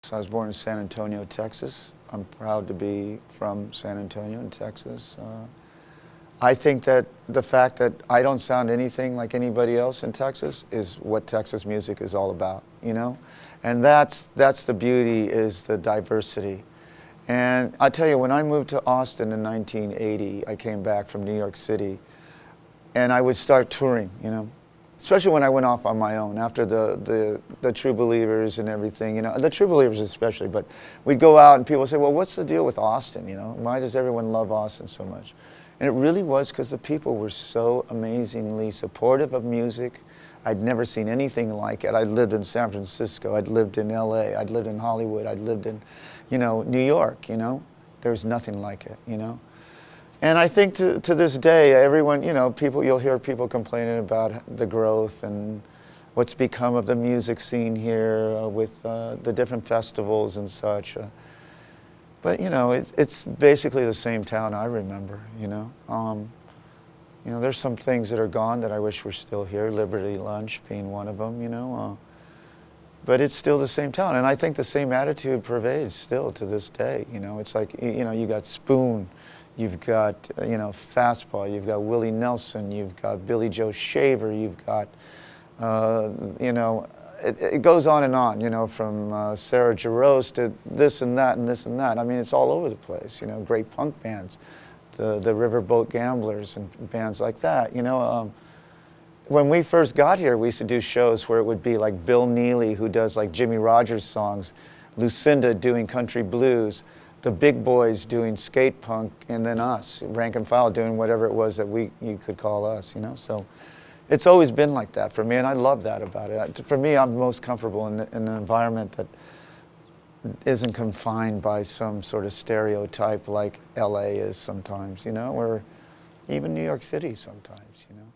So I was born in San Antonio, Texas. I'm proud to be from San Antonio in Texas. I think that the fact that I don't sound anything like anybody else in Texas is what Texas music is all about, you know? And that's the beauty, is the diversity. And I tell you, when I moved to Austin in 1980, I came back from New York City, and I would start touring, you know? Especially when I went off on my own after the True Believers and everything, you know, the True Believers especially. But we'd go out and people would say, well, what's the deal with Austin, you know? Why does everyone love Austin so much? And it really was because the people were so amazingly supportive of music. I'd never seen anything like it. I'd lived in San Francisco, I'd lived in LA, I'd lived in Hollywood, I'd lived in, you know, New York, you know? There was nothing like it, you know? And I think to this day, everyone, you know, you'll hear people complaining about the growth and what's become of the music scene here with the different festivals and such. But, you know, it's basically the same town I remember, you know. You know, there's some things that are gone that I wish were still here, Liberty Lunch being one of them, you know. But it's still the same town, and I think the same attitude pervades still to this day, you know. It's like, you know, you got Spoon, you've got, you know, Fastball, you've got Willie Nelson, you've got Billy Joe Shaver, you've got, you know, it goes on, you know, from Sarah Jarosz to this and that and this and that. I mean, it's all over the place, you know, great punk bands, the Riverboat Gamblers and bands like that, you know. When we first got here, we used to do shows where it would be like Bill Neely, who does like Jimmy Rogers songs, Lucinda doing country blues, the Big Boys doing skate punk, and then us, rank and file, doing whatever it was that you could call us, you know. So it's always been like that for me, and I love that about it. For me, I'm most comfortable in an environment that isn't confined by some sort of stereotype like LA is sometimes, you know, or even New York City sometimes, you know.